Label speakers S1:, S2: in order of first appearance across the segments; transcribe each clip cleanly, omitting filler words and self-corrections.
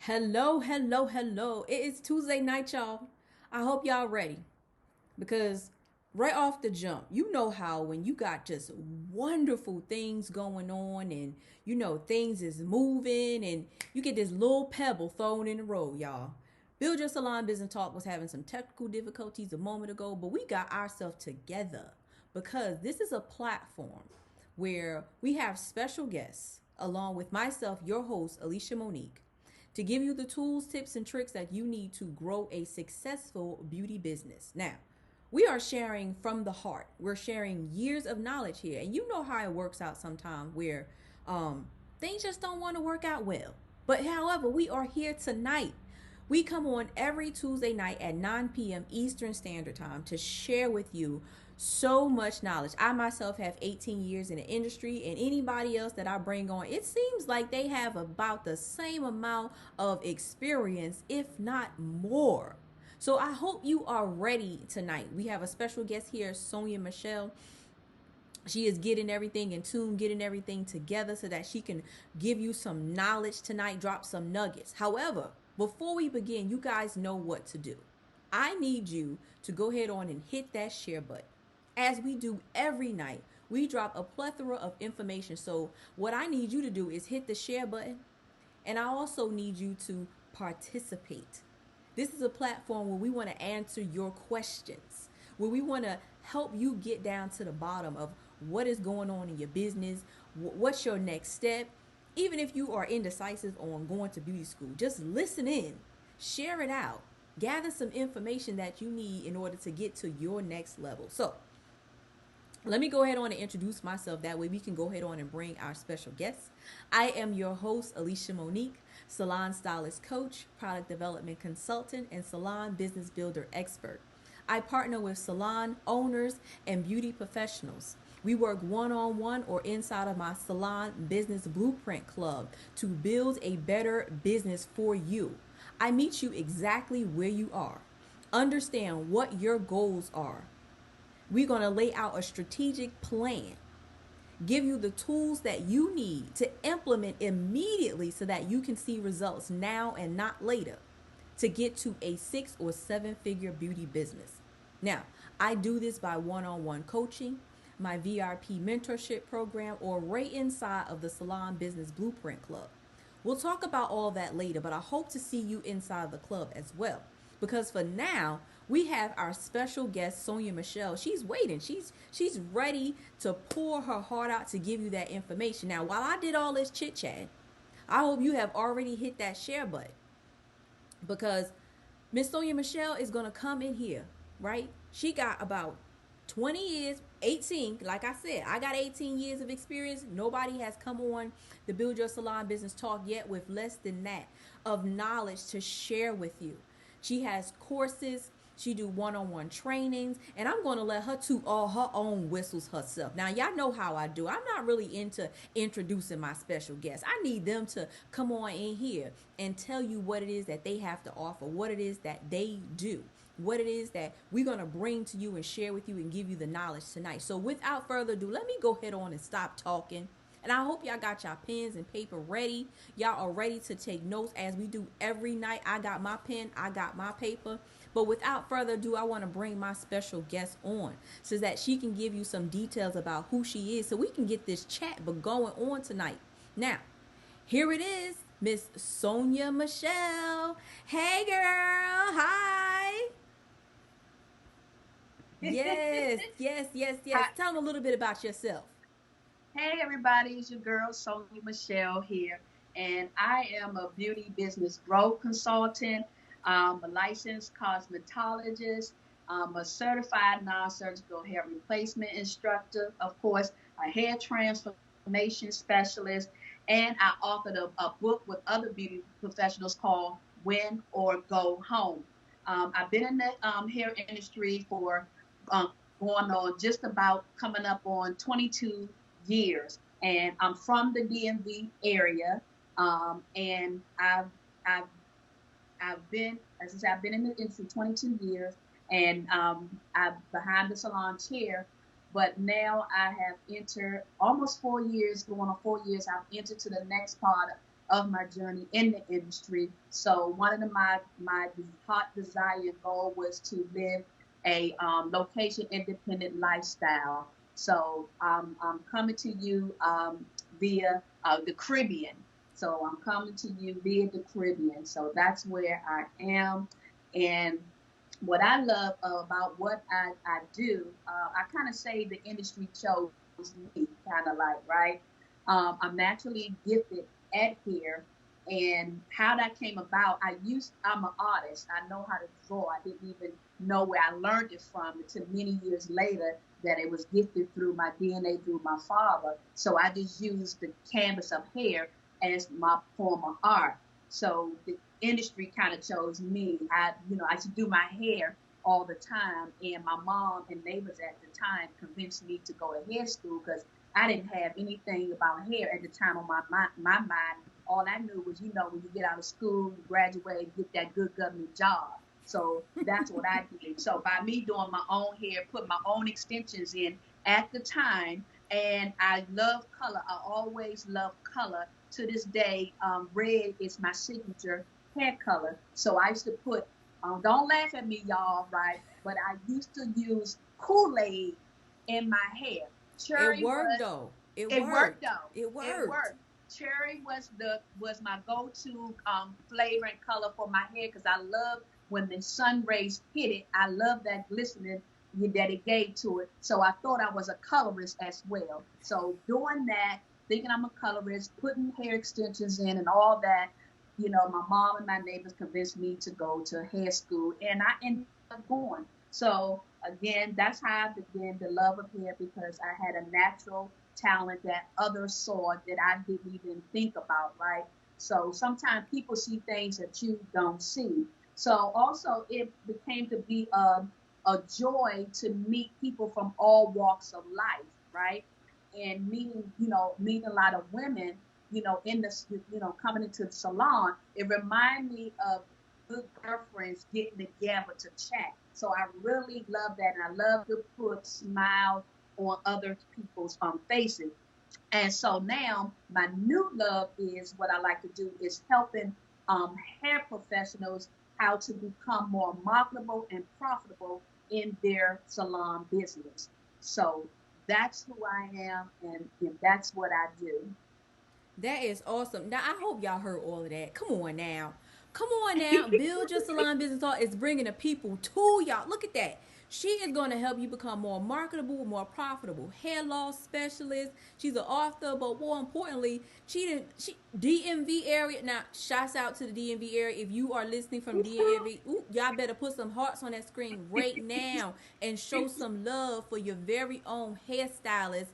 S1: Hello, hello, hello. It is Tuesday night, y'all. I hope y'all ready because right off the jump, you know how when you got just wonderful things going on and things is moving and you get this little pebble thrown in the road, y'all. Build Your Salon Business Talk was having some technical difficulties a moment ago, but we got ourselves together because this is a platform where we have special guests along with myself, your host, ElishaMonique, to give you the tools, tips, and tricks that you need to grow a successful beauty business. Now, we are sharing from the heart. We're sharing years of knowledge here. And you know how it works out sometimes where things just don't want to work out well. But however, we are here tonight. We come on every Tuesday night at 9 p.m. Eastern Standard Time to share with you so much knowledge. I myself have 18 years in the industry, and anybody else that I bring on, it seems like they have about the same amount of experience, if not more. So I hope you are ready tonight. We have a special guest here, SonyaMichelle. She is getting everything in tune, getting everything together so that she can give you some knowledge tonight, drop some nuggets. However, before we begin, you guys know what to do. I need you to go ahead on and hit that share button. As we do every night, we drop a plethora of information. So, what I need you to do is hit the share button, and I also need you to participate. This is a platform where we want to answer your questions, where we want to help you get down to the bottom of what is going on in your business, what's your next step. Even if you are indecisive on going to beauty school, just listen in, share it out, gather some information that you need in order to get to your next level. So, let me go ahead on and introduce myself. That way we can go ahead on and bring our special guests. I am your host, ElishaMonique, salon stylist coach, product development consultant, and salon business builder expert. I partner with salon owners and beauty professionals. We work one on one or inside of my salon business blueprint club to build a better business for you. I meet you exactly where you are. Understand what your goals are. We're going to lay out a strategic plan, give you the tools that you need to implement immediately so that you can see results now and not later to get to a 6 or 7 figure beauty business. Now, I do this by one on one coaching, my VRP mentorship program, or right inside of the Salon Business Blueprint Club. We'll talk about all that later, but I hope to see you inside the club as well. Because for now, we have our special guest, SonyaMichelle. She's waiting. She's ready to pour her heart out to give you that information. Now, while I did all this chit chat, I hope you have already hit that share button because Miss SonyaMichelle is gonna come in here, right? She got about 20 years, 18. Like I said, I got 18 years of experience. Nobody has come on the Build Your Salon Business Talk yet with less than that of knowledge to share with you. She has courses. She do one-on-one trainings, and I'm going to let her toot all her own whistles herself. Now, y'all know how I do. I'm not really into introducing my special guests. I need them to come on in here and tell you what it is that they have to offer, what it is that they do, what it is that we're going to bring to you and share with you and give you the knowledge tonight. So without further ado, let me go ahead on and stop talking. And I hope y'all got y'all pens and paper ready. Y'all are ready to take notes as we do every night. I got my pen, I got my paper. But without further ado, I want to bring my special guest on so that she can give you some details about who she is so we can get this chat going on tonight. Now, here it is, Miss SonyaMichelle. Hey, girl. Hi. Yes, yes, yes, yes.
S2: Hi,
S1: Tell them a little bit about yourself.
S2: hey everybody, it's your girl Sonya Michelle here, and I am a beauty business growth consultant, a licensed cosmetologist, a certified non-surgical hair replacement instructor, of course, a hair transformation specialist, and I authored a book with other beauty professionals called Win or Go Home. I've been in the hair industry for um, going on just about coming up on 22 years, and I'm from the DMV area. And I've I've been, as I said, I've been in the industry 22 years, and I'm behind the salon chair. But now I have entered almost 4 years, going on 4 years. I've entered to the next part of my journey in the industry. So one of my hot desire and goal was to live a location independent lifestyle. So I'm coming to you via the Caribbean. So I'm coming to you via the Caribbean. So that's where I am. And what I love about what I do, I kind of say the industry chose me, kind of like, right? I'm naturally gifted at hair. And how that came about, I'm an artist. I know how to draw. I didn't even know where I learned it from until many years later that it was gifted through my DNA, through my father. So I just used the canvas of hair as my form of art. So the industry kind of chose me. I used to do my hair all the time, and my mom and neighbors at the time convinced me to go to hair school because I didn't have anything about hair at the time on my mind. All I knew was, when you get out of school, you graduate, get that good government job. So that's what I did. So by me doing my own hair, put my own extensions in at the time, and I love color. I always love color. To this day, red is my signature hair color. So I used to put, don't laugh at me, y'all, right? But I used to use Kool-Aid in my hair.
S1: It worked though.
S2: It worked though.
S1: It worked.
S2: It worked. Cherry was my go-to flavor and color for my hair because I love when the sun rays hit it. I love that glistening that it gave to it. So I thought I was a colorist as well. So doing that, thinking I'm a colorist, putting hair extensions in and all that, my mom and my neighbors convinced me to go to hair school, and I ended up going. So again, that's how I began the love of hair, because I had a natural talent that others saw that I didn't even think about, right? So sometimes people see things that you don't see. So also it became to be a joy to meet people from all walks of life, right? And meeting a lot of women, in this, coming into the salon, it reminded me of good girlfriends getting together to chat. So I really love that, and I love to put smiles on other people's faces. And so now my new love is what I like to do is helping hair professionals how to become more marketable and profitable in their salon business. So that's who I am, and that's what I do.
S1: That is awesome. Now I hope y'all heard all of that. Come on now. Come on now. Build your salon business thought is bringing the people to y'all. Look at that. She is going to help you become more marketable, more profitable. Hair loss specialist. She's an author, but more importantly, she DMV area. Now, shouts out to the DMV area. If you are listening from DMV, y'all better put some hearts on that screen right now and show some love for your very own hairstylist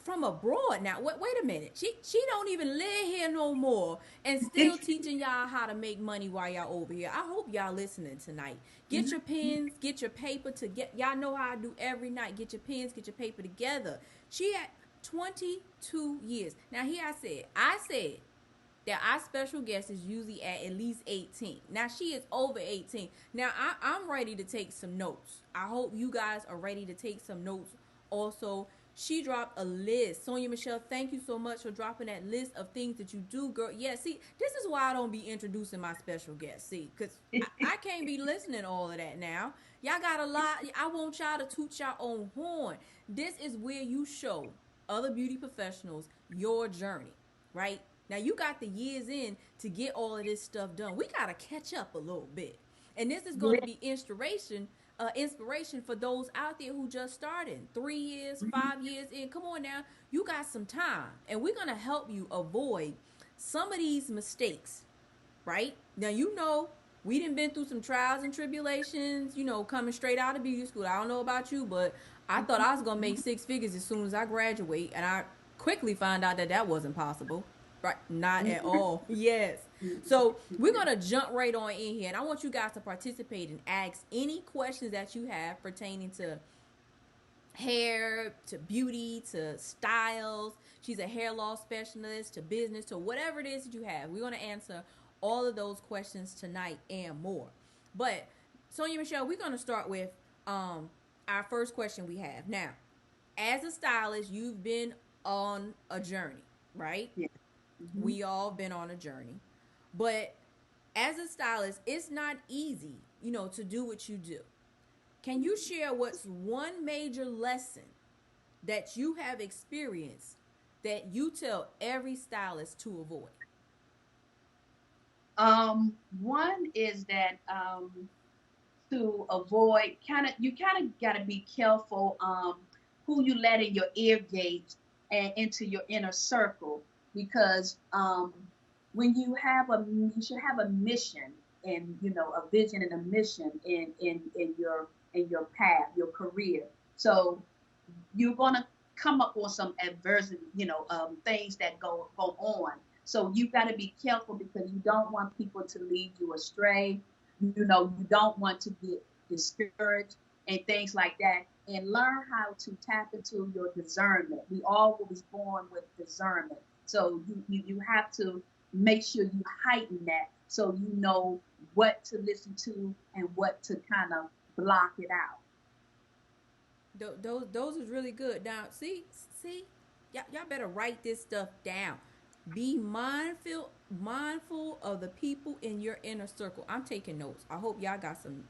S1: from abroad. Now wait a minute, she don't even live here no more and still teaching y'all how to make money while y'all over here. I hope y'all listening tonight. Get your pens, get your paper to get y'all know how I do every night. Get your pens, get your paper together. She had 22 years. Now here I said that our special guest is usually at least 18. Now she is over 18. Now I'm ready to take some notes. I hope you guys are ready to take some notes also. She dropped a list. SonyaMichelle, thank you so much for dropping that list of things that you do, girl. Yeah, see, this is why I don't be introducing my special guests. See, because I can't be listening to all of that now. Y'all got a lot. I want y'all to toot y'all own horn. This is where you show other beauty professionals your journey, right? Now, you got the years in to get all of this stuff done. We got to catch up a little bit. And this is going to be inspiration for those out there who just started 3 years, 5 years in. Come on now, you got some time, and we're gonna help you avoid some of these mistakes. Right now, we done been through some trials and tribulations. Coming straight out of beauty school. I don't know about you, but I thought I was gonna make six figures as soon as I graduate, and I quickly found out that wasn't possible. Right, not at all. Yes. So we're gonna jump right on in here, and I want you guys to participate and ask any questions that you have pertaining to hair, to beauty, to styles. She's a hair loss specialist, to business, to whatever it is that you have. We're gonna answer all of those questions tonight and more. But SonyaMichelle, we're gonna start with our first question we have now. As a stylist, you've been on a journey, right?
S2: Yeah. Hmm.
S1: We all been on a journey. But as a stylist, it's not easy, to do what you do. Can you share what's one major lesson that you have experienced that you tell every stylist to avoid?
S2: One is that to avoid you kind of got to be careful who you let in your ear gate and into your inner circle because when you should have a mission and a vision and a mission in your path, your career. So you're gonna come up on some adversity, things that go on. So you got to be careful because you don't want people to lead you astray. You don't want to get discouraged and things like that. And learn how to tap into your discernment. We all was born with discernment, so you have to make sure you heighten that so you know what to listen to and what to kind of block it out.
S1: Those is really good. Now, see, y'all better write this stuff down. Be mindful of the people in your inner circle. I'm taking notes. I hope y'all got some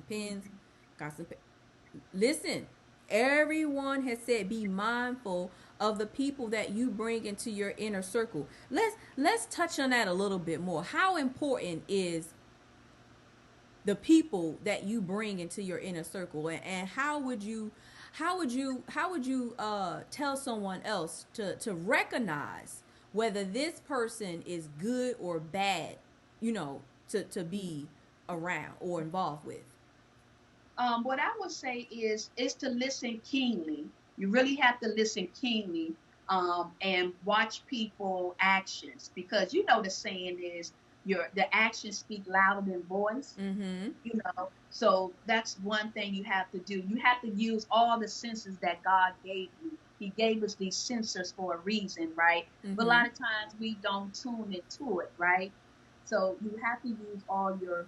S1: pens, got some. Listen, everyone has said be mindful of the people that you bring into your inner circle. Let's touch on that a little bit more. How important is the people that you bring into your inner circle, and how would you tell someone else to recognize whether this person is good or bad, to be around or involved with?
S2: What I would say is to listen keenly. You really have to listen keenly and watch people actions because the saying is the actions speak louder than voice.
S1: Mm-hmm.
S2: So that's one thing you have to do. You have to use all the senses that God gave you. He gave us these sensors for a reason, right? But a
S1: Mm-hmm.
S2: lot of times we don't tune into it, right? So you have to use all your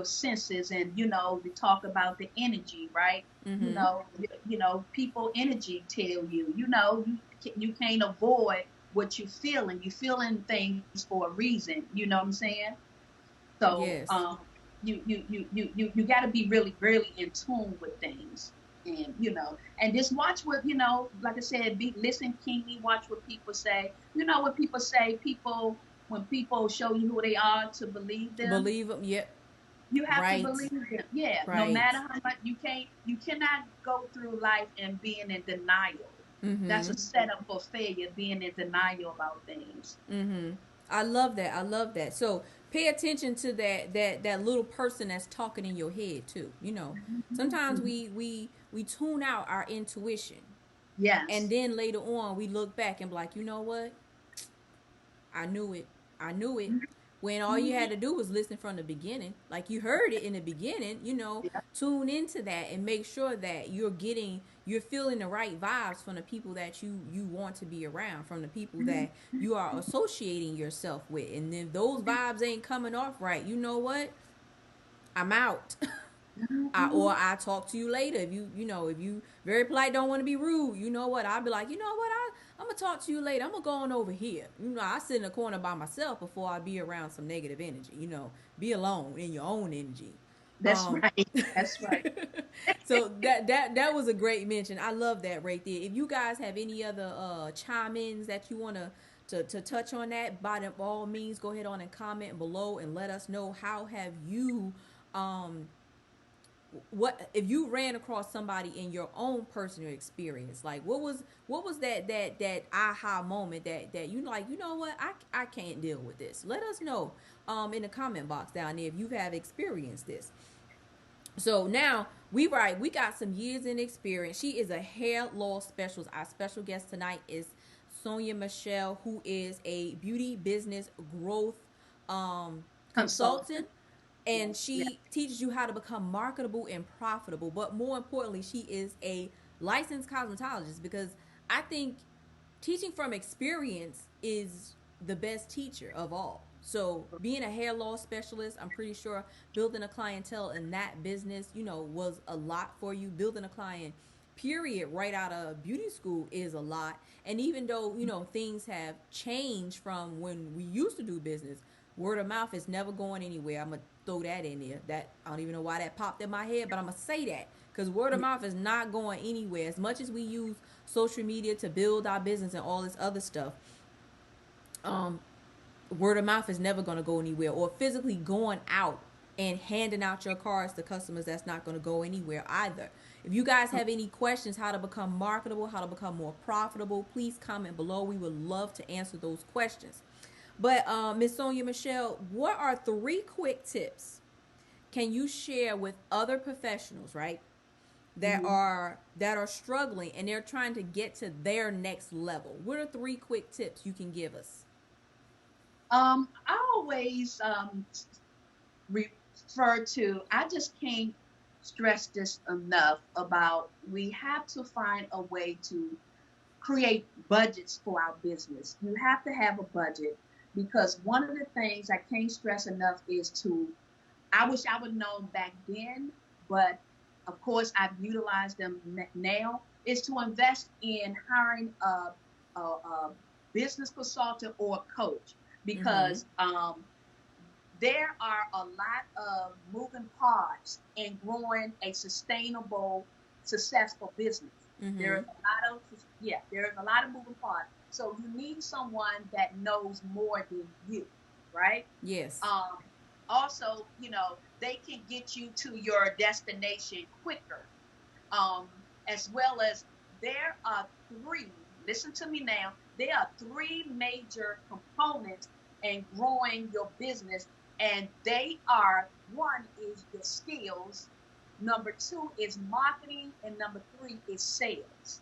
S2: senses, and we talk about the energy, right?
S1: Mm-hmm.
S2: People energy tell you can't avoid what you're feeling. You're feeling things for a reason. You know what I'm saying? So
S1: Yes.
S2: you got to be really really in tune with things, and and just watch what like I said, be listen keenly, watch what people say. What people say, people when people show you who they are, to believe them.
S1: Believe them. Yep.
S2: You have to
S1: Right.
S2: believe them. Yeah, no
S1: Right.
S2: matter how much you cannot go through life and being in denial. That's
S1: Mm-hmm.
S2: a setup for failure, being in denial about things.
S1: Mm-hmm. I love that. I love that. So pay attention to that little person that's talking in your head too. Sometimes
S2: Mhm.
S1: we tune out our intuition, and
S2: Yes.
S1: then later on we look back and be like, you know what? I knew it. I knew it. When all you had
S2: Mhm.
S1: to do was listen from the beginning, like you heard it in the beginning,
S2: Yeah.
S1: tune into that and make sure that you're feeling the right vibes from the people that you want to be around, from the people that you are associating yourself with. And if those vibes ain't coming off right, you know what? I'm out. Or
S2: Mhm.
S1: I talk to you later. If you very polite, don't want to be rude, you know what? I'll be like, you know what? I'm gonna talk to you later. I'm gonna go on over here. I sit in a corner by myself before I be around some negative energy. Be alone in your own energy.
S2: That's
S1: Um,
S2: right. That's right.
S1: so that was a great mention. I love that right there. If you guys have any other chime ins that you want to touch on that, by all means, go ahead on and comment below and let us know how have you um what if you ran across somebody in your own personal experience, like what was that aha moment that you like, you know what, I can't deal with this. Let us know in the comment box down there if you have experienced this. So now we got some years in experience. She is a hair loss specialist. Our special guest tonight is SonyaMichelle, who is a beauty business growth
S2: Consultant.
S1: consultant, and
S2: Yeah.
S1: she teaches you how to become marketable and profitable. But more importantly, she is a licensed cosmetologist, because I think teaching from experience is the best teacher of all. So being a hair loss specialist, I'm pretty sure building a clientele in that business, was a lot for you. Building a client period right out of beauty school is a lot. And even though, things have changed from when we used to do business, word of mouth is never going anywhere. I'm going to throw that in there. That I don't even know why that popped in my head, but I'm going to say that because word of mouth is not going anywhere. As much as we use social media to build our business and all this other stuff, um, word of mouth is never going to go anywhere. Or physically going out and handing out your cards to customers, that's not going to go anywhere either. If you guys have any questions how to become marketable, how to become more profitable, please comment below. We would love to answer those questions. But Miss SonyaMichelle, what are 3 quick tips can you share with other professionals, right, that are struggling and they're trying to get to their next level? What are 3 quick tips you can give us?
S2: I always refer to, I just can't stress this enough about we have to find a way to create budgets for our business. You have to have a budget because one of the things I can't stress enough is I wish I would have known back then, but of course I've utilized them now, is to invest in hiring a business consultant or a coach because there are a lot of moving parts in growing a sustainable, successful business. There's a lot of moving parts. So you need someone that knows more than you, right?
S1: Yes.
S2: Also, they can get you to your destination quicker. As well as there are 3, listen to me now, there are 3 major components in growing your business. And they are, 1 is your skills, number 2 is marketing, and number 3 is sales.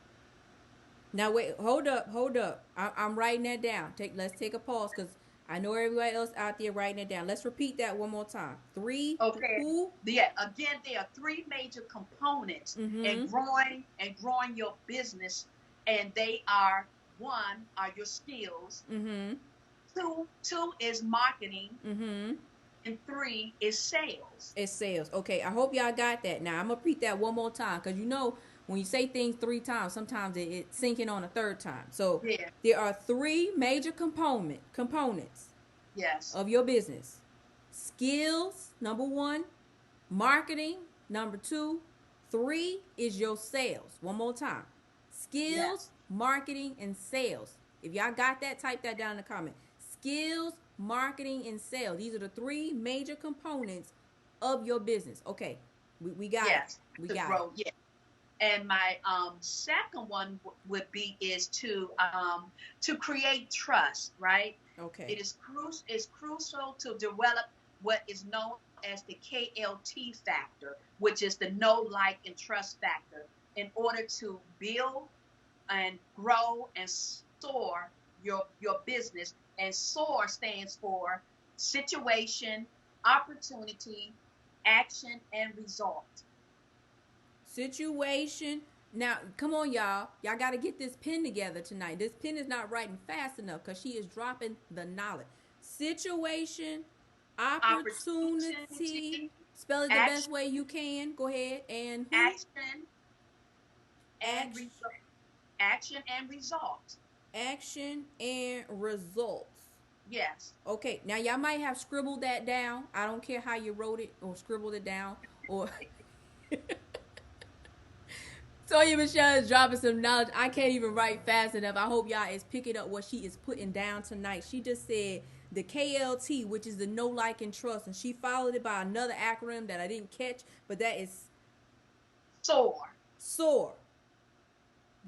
S1: Now wait, hold up. I'm writing that down. Let's take a pause because I know everybody else out there writing it down. Let's repeat that one more time. 3.
S2: Okay.
S1: Who?
S2: Yeah. Again, there are 3 major components in growing your business, and they are, 1 are your skills. 2 is marketing. And 3 is sales.
S1: It's sales. Okay, I hope y'all got that. Now I'm gonna repeat that one more time because when you say things 3 times, sometimes it's sinking on a 3rd time. So there are 3 major components.
S2: Yes.
S1: Of your business. Skills, number 1. Marketing, number 2. 3 is your sales. One more time. Skills, marketing, and sales. If y'all got that, type that down in the comment. Skills, marketing, and sales. These are the 3 major components of your business. Okay, we got it. We got it.
S2: Yeah. And my second one would be is to create trust, right?
S1: Okay.
S2: It is crucial to develop what is known as the KLT factor, which is the know, like, and trust factor, in order to build and grow and soar your business. And SOAR stands for situation, opportunity, action, and result.
S1: Situation. Now, come on, y'all. Y'all got to get this pen together tonight. This pen is not writing fast enough because she is dropping the knowledge. Situation, opportunity. Spell it the best way you can. Go ahead. And who?
S2: Action and result.
S1: Action and results.
S2: Yes.
S1: Okay. Now, y'all might have scribbled that down. I don't care how you wrote it or scribbled it down or... SonyaMichelle is dropping some knowledge. I can't even write fast enough. I hope y'all is picking up what she is putting down tonight. She just said the KLT, which is the know, like, and trust. And she followed it by another acronym that I didn't catch, but that is...
S2: SOAR.
S1: SOAR.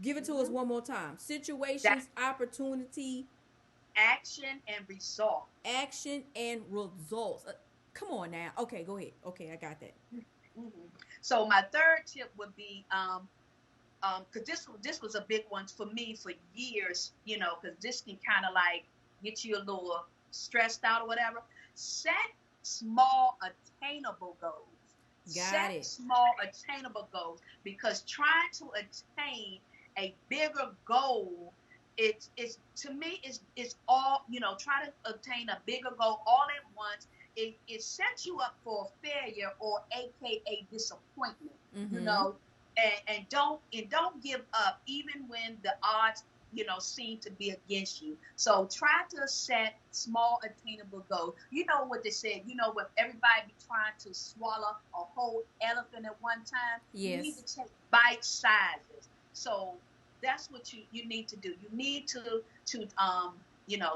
S1: Give it to us one more time. Situations, opportunity...
S2: Action and result.
S1: Action and results. Come on now. Okay, go ahead. Okay, I got that.
S2: So my 3rd tip would be... because this was a big one for me for years, because this can kind of like get you a little stressed out or whatever. Set small, attainable goals. Set small, attainable goals, because trying to attain a bigger goal, it's to me, it's all, try to obtain a bigger goal all at once. It sets you up for failure or AKA disappointment. and don't give up even when the odds seem to be against you. So try to set small attainable goals. You know what they said, when everybody be trying to swallow a whole elephant at one time, you need
S1: Yes.
S2: to take bite sizes. So that's what you need to do. You need to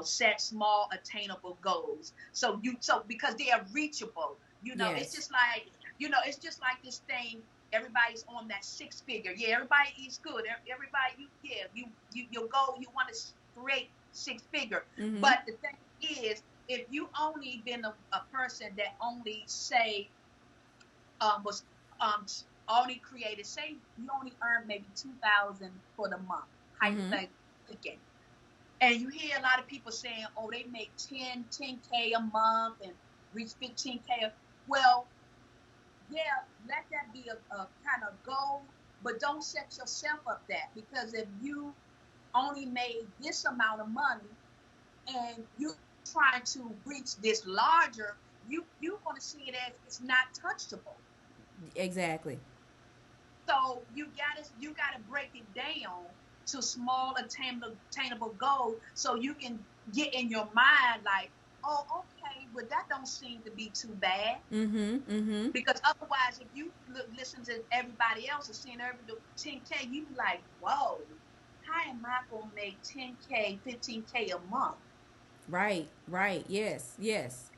S2: set small attainable goals, so because they are reachable. It's
S1: Yes.
S2: just like, this thing. Everybody's on that six figure. Yeah, everybody eats good. Everybody, you go, you want to create six figure.
S1: Mm-hmm.
S2: But the thing is, if you only been a person that only say was only created, say you only earn maybe 2,000 for the month,
S1: Mm-hmm.
S2: hypothetically speaking, and you hear a lot of people saying, oh, they make 10K a month and reach 15K. Well, yeah, let that be a kind of goal, but don't set yourself up that, because if you only made this amount of money and you're trying to reach this larger, you're going to see it as it's not touchable.
S1: Exactly.
S2: So you gotta break it down to small attainable goals, so you can get in your mind like, oh, okay, but that don't seem to be too bad.
S1: Mm-hmm. Mm-hmm.
S2: Because otherwise, if you listen to everybody else and seeing everybody do 10K, you be like, whoa, how am I gonna make 10K, 15K a month?
S1: Right. Right. Yes. Yes.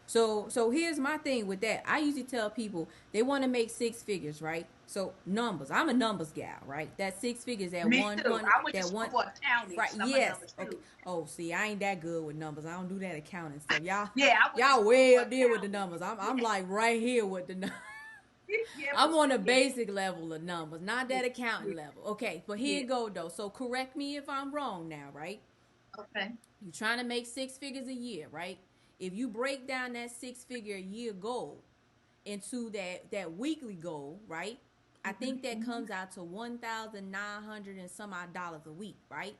S1: So here's my thing with that. I usually tell people they want to make six figures, right? So numbers. I'm a numbers gal, right? That six figures at
S2: Me too.
S1: 100,
S2: I went to
S1: that one,
S2: school for accounting,
S1: right?
S2: so I'm a
S1: Yes.
S2: number
S1: Okay.
S2: two.
S1: Oh, see, I ain't that good with numbers. I don't do that accounting stuff. Y'all,
S2: Yeah, I went to
S1: y'all
S2: school
S1: way
S2: for
S1: up there with the
S2: accounting.
S1: numbers. I'm
S2: Yeah,
S1: like right here with the numbers.
S2: yeah,
S1: I'm
S2: but
S1: on a
S2: yeah,
S1: basic level of numbers, not
S2: yeah,
S1: that accounting level. Okay, but here
S2: yeah.
S1: you go though. So correct me if I'm wrong now, right?
S2: Okay.
S1: You're trying to make six figures a year, right? If you break down that six figure a year goal into that weekly goal, right? I
S2: Hmm.
S1: think that
S2: Hmm.
S1: comes out to 1,900 and some odd dollars a week, right?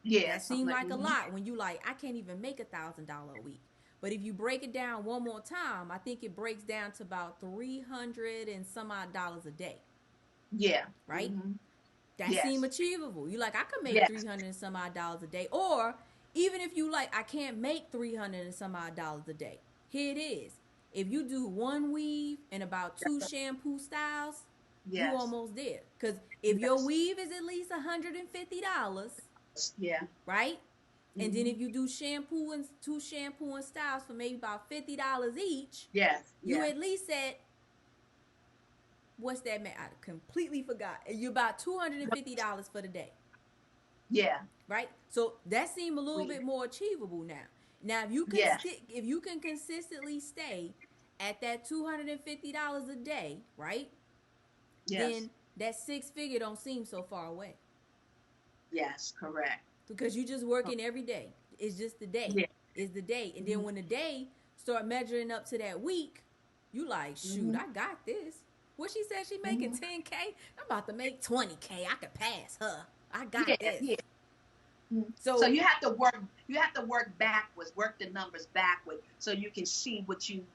S2: Yeah,
S1: That
S2: something
S1: seemed
S2: like.
S1: like a
S2: Hmm.
S1: lot when you like I can't even make $1,000 a week. But if you break it down one more time, I think it breaks down to about 300 and some odd dollars a day,
S2: Yeah.
S1: right?
S2: Hmm.
S1: That seemed
S2: Yes.
S1: achievable. You like I could make
S2: Yes.
S1: 300 and some odd dollars a day, or even if you like I can't make 300 and some odd dollars a day. Here it is. If you do one weave and about two shampoo styles, you
S2: Yes.
S1: almost there. Cause if your
S2: Yes.
S1: weave is at least $150,
S2: Yeah.
S1: right? And then
S2: Hmm.
S1: if you do shampoo and two shampoo and styles for maybe about $50 each,
S2: Yes.
S1: you
S2: Yeah.
S1: at least at what's that man? I completely forgot. You about $250 for the day,
S2: Yeah.
S1: right? So that seemed a little
S2: We.
S1: bit more achievable now. Now if you can
S2: Yes.
S1: stick, if you can consistently stay at that $250 a day, right?
S2: Yes.
S1: Then that six figure don't seem so far away
S2: Yes. Correct.
S1: because you just working every day. It's just the day.
S2: Yeah.
S1: It's the day, and then
S2: Hmm.
S1: when the day start measuring up to that week, you like, shoot,
S2: Hmm.
S1: I got this. What she said she making
S2: Hmm.
S1: 10K. I'm about to make 20K. I could pass her. I
S2: Yeah.
S1: got this.
S2: Yeah. Mhm. So
S1: So
S2: you have to work. You have to work backwards. Work the numbers backwards, so you can see what you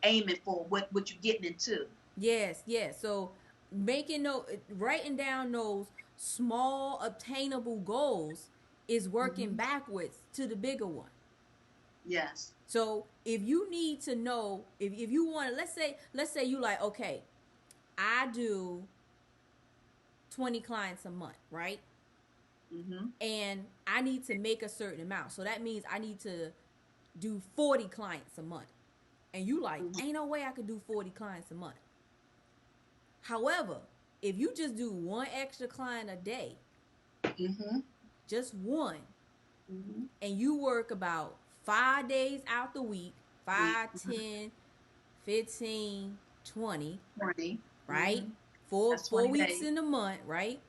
S2: aiming for. What you getting into.
S1: yes, yes. So making no writing down those small obtainable goals is working
S2: Hmm.
S1: backwards to the bigger one.
S2: Yes.
S1: So if you need to know, if you want to, let's say you like, okay, I do 20 clients a month, right?
S2: Hmm.
S1: And I need to make a certain amount. So that means I need to do 40 clients a month. And you like,
S2: Hmm.
S1: ain't no way I could do 40 clients a month. However, if you just do one extra client a day,
S2: Hmm.
S1: just one,
S2: Hmm.
S1: and you work about 5 days out the week,
S2: We.
S1: 5, 10, 15, 20,
S2: 20.
S1: right?
S2: Hmm.
S1: Four
S2: That's
S1: four
S2: 20
S1: weeks
S2: days.
S1: in a month, right?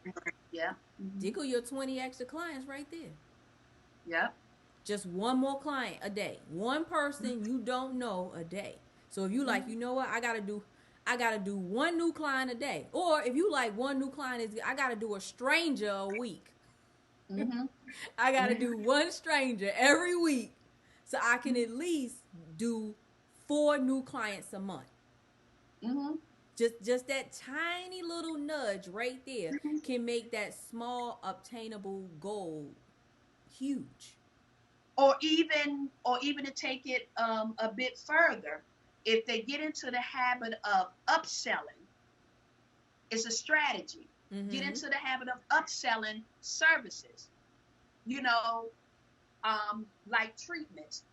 S2: Yeah. Hmm.
S1: Tickle your 20 extra clients right there.
S2: Yep.
S1: Just one more client a day. One person you don't know a day. So if you like,
S2: Hmm.
S1: you know what, I gotta do one new client a day. Or if you like one new client is I gotta do a stranger a week.
S2: Hmm.
S1: I gotta
S2: Hmm.
S1: do one stranger every week. So I can at least do 4 new clients a month.
S2: Hmm.
S1: Just that tiny little nudge right there
S2: Mhm.
S1: can make that small obtainable goal huge.
S2: Or even to take it a bit further, if they get into the habit of upselling, it's a strategy. Get
S1: Mm-hmm.
S2: into the habit of upselling services. You know, like treatments.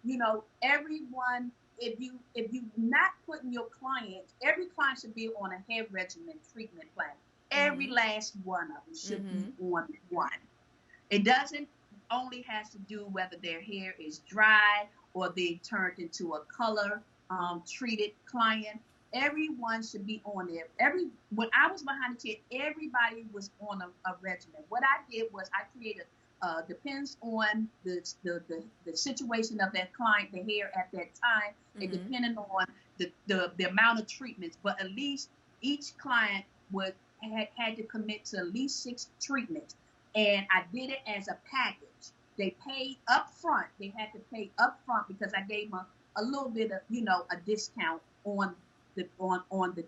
S2: Everyone, if you not putting your clients, every client should be on a hair regimen treatment plan. Every
S1: Mm-hmm.
S2: last one of them should be
S1: Mm-hmm.
S2: on one. It doesn't only has to do whether their hair is dry or they turned into a color treated client. Everyone should be on there. When I was behind the chair, everybody was on a regimen. What I did was I created depends on the situation of that client, the hair at that time, and
S1: Mm-hmm.
S2: depending on the amount of treatments. But at least each client would had to commit to at least 6 treatments, and I did it as a package. They paid up front. They had to pay up front because I gave them a little bit of a discount on the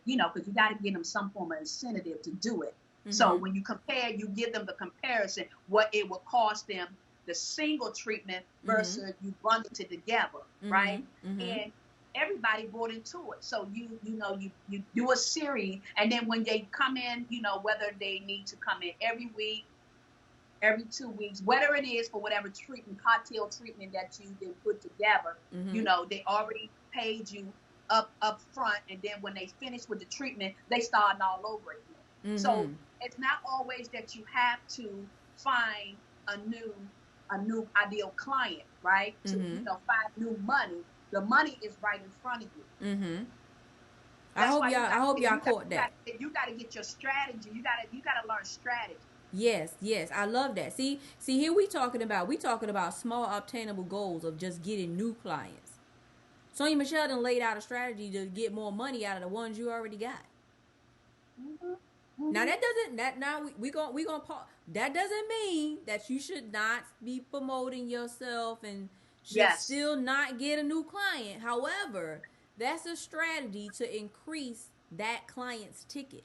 S2: because you got to give them some form of incentive to do it. So
S1: Mm-hmm.
S2: when you compare, you give them the comparison what it will cost them the single treatment
S1: Mm-hmm.
S2: versus you bundle it together,
S1: Mm-hmm.
S2: right?
S1: Mm-hmm.
S2: And everybody bought into it. So you do a series, and then when they come in, whether they need to come in every week, every 2 weeks, whatever it is for whatever treatment, cocktail treatment that you then put together,
S1: Mm-hmm.
S2: they already paid you up front, and then when they finish with the treatment, they starting all over again. So
S1: Mm-hmm.
S2: it's not always that you have to find a new ideal client, right? To
S1: Mm-hmm.
S2: find new money. The money is right in front of you.
S1: Mm-hmm.
S2: That's why
S1: I hope y'all caught that.
S2: you got to get your strategy. You got to learn strategy.
S1: Yes, yes, I love that. See, here we talking about small obtainable goals of just getting new clients. SonyaMichelle done laid out a strategy to get more money out of the ones you already got.
S2: Hmm.
S1: Now
S2: Hmm.
S1: that doesn't that now we gonna pause. That doesn't mean that you should not be promoting yourself and should
S2: Yes,
S1: still not get a new client. However, that's a strategy to increase that client's ticket.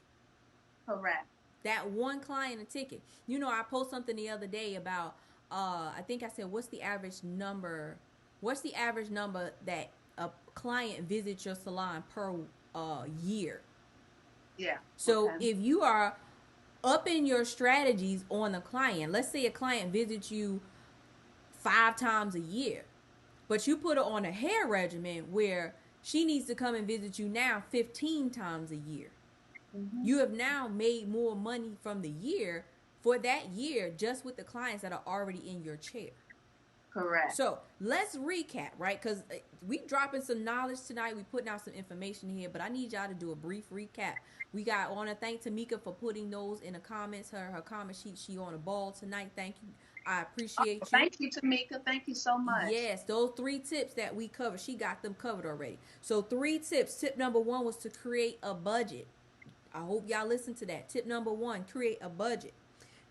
S2: correct.
S1: That one client a ticket. I posted something the other day about I think I said what's the average number that a client visits your salon per year.
S2: Yeah.
S1: So
S2: Okay.
S1: if you are upping your strategies on the client, let's say a client visits you 5 times a year, but you put her on a hair regimen where she needs to come and visit you now 15 times a year.
S2: Hmm.
S1: You have now made more money from the year for that year just with the clients that are already in your chair.
S2: Correct.
S1: So let's recap, right? Because we dropping some knowledge tonight. We putting out some information here, but I need y'all to do a brief recap. I want to thank Tamika for putting those in the comments. Her comment sheet. She on the ball tonight. Thank you. I
S2: Oh,
S1: appreciate you.
S2: thank you, Tamika. Thank you so much.
S1: Yes, those 3 tips that we covered, she got them covered already. So 3 tips. Tip number 1 was to create a budget. I hope y'all listen to that. Tip number 1, create a budget.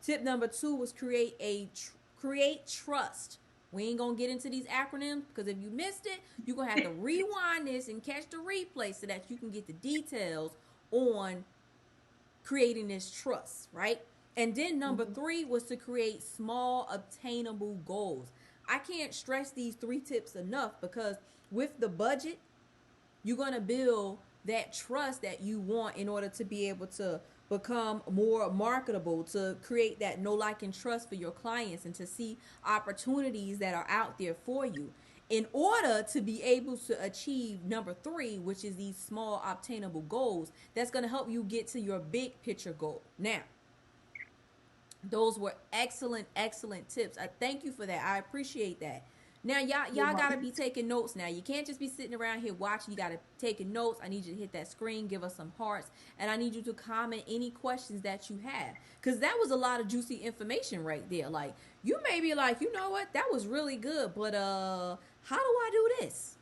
S1: Tip number 2 was create trust. We ain't gonna get into these acronyms because if you missed it, you're gonna have to rewind this and catch the replay so that you can get the details on creating this trust, right? And then number
S2: Hmm.
S1: 3 was to create small obtainable goals. I can't stress these 3 tips enough because with the budget, you're going to build that trust that you want in order to be able to become more marketable, to create that know, like, and trust for your clients, and to see opportunities that are out there for you in order to be able to achieve number 3, which is these small obtainable goals that's going to help you get to your big picture goal. Now, those were excellent tips. I thank you for that. I appreciate that. Now
S2: You're
S1: y'all gotta
S2: welcome.
S1: be taking notes now. You can't just be sitting around here watching. You gotta take notes. I need you to hit that screen, give us some hearts, and I need you to comment any questions that you have. Cause that was a lot of juicy information right there. Like, you may be like, you know what, that was really good, but how do I do this?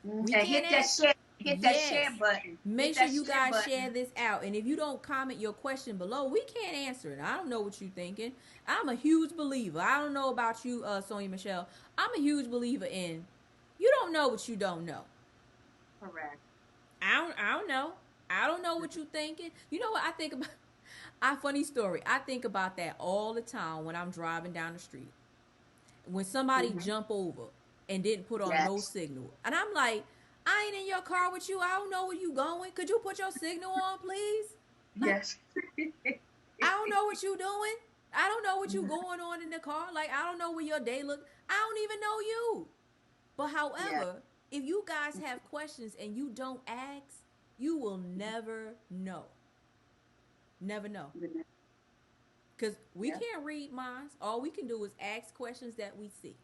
S2: Mhm.
S1: We
S2: And
S1: can't ask.
S2: hit that
S1: Yes.
S2: share button.
S1: Make
S2: Hit
S1: sure
S2: that
S1: you
S2: share
S1: guys share
S2: button.
S1: this out. And if you don't comment your question below, we can't answer it. I don't know what you're thinking. I'm a huge believer. I don't know about you, SonyaMichelle. I'm a huge believer in you don't know what you don't know.
S2: Correct.
S1: I don't know. I don't know what you thinking. You know what I think about? Funny story. I think about that all the time when I'm driving down the street. When somebody
S2: Mm-hmm.
S1: jump over and didn't put on no
S2: Yes.
S1: signal, and I'm like, I ain't in your car with you. I don't know where you going. Could you put your signal on, please? Like,
S2: Yes.
S1: I don't know what you doing. I don't know what you going on in the car. Like, I don't know where your day look. I don't even know you. But
S2: Yeah.
S1: however, if you guys have questions and you don't ask, you will never know. Never know. Because we
S2: Yeah.
S1: can't read minds. All we can do is ask questions that we see.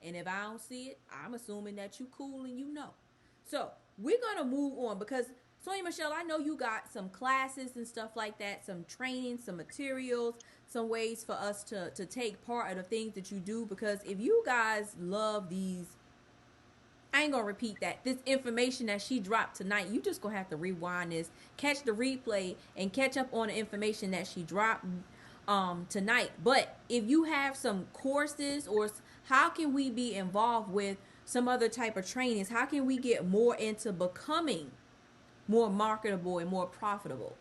S1: And if I don't see it, I'm assuming that you cool and you know. So we're gonna move on because SonyaMichelle, I know you got some classes and stuff like that, some training, some materials, some ways for us to take part of the things that you do. Because if you guys love these, I ain't gonna repeat that. This information that she dropped tonight, you just gonna have to rewind this, catch the replay, and catch up on the information that she dropped tonight. But if you have some courses or how can we be involved with some other type of trainings? How can we get more into becoming more marketable and more profitable?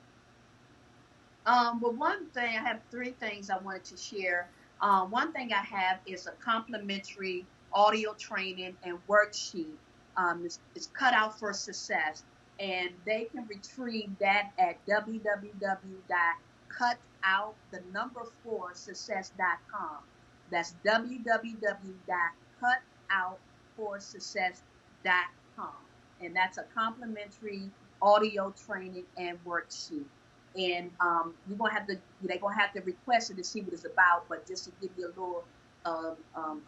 S2: But one thing, I have three things I wanted to share. One thing I have is a complimentary audio training and worksheet. It's cut out for success, and they can retrieve that at www.cutout4success.com. That's www.cutout4success.com, and that's a complimentary audio training and worksheet. And you're gonna have to they're gonna have to request it to see what it's about. But just to give you a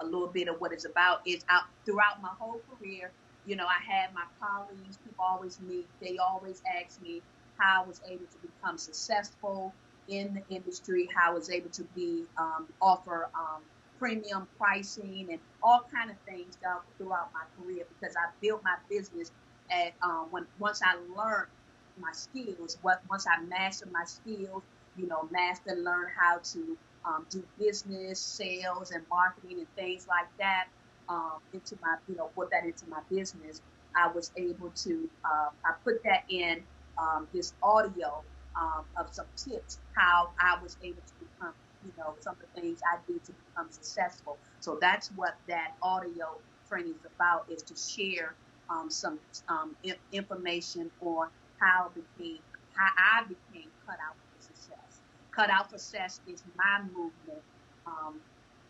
S2: little bit of what it's about is out throughout my whole career. You know, I had my colleagues, people always meet, they always ask me how I was able to become successful in the industry, how I was able to be offer premium pricing and all kind of things throughout my career because I built my business at once I learned my skills. Once I mastered my skills, learn how to do business, sales, and marketing and things like that into my, put that into my business. I was able to, I put that in this audio of some tips how I was able to become, some of the things I did to become successful. So that's what that audio training is about, is to share some information on how I became cut out for success. Cut out for success is my movement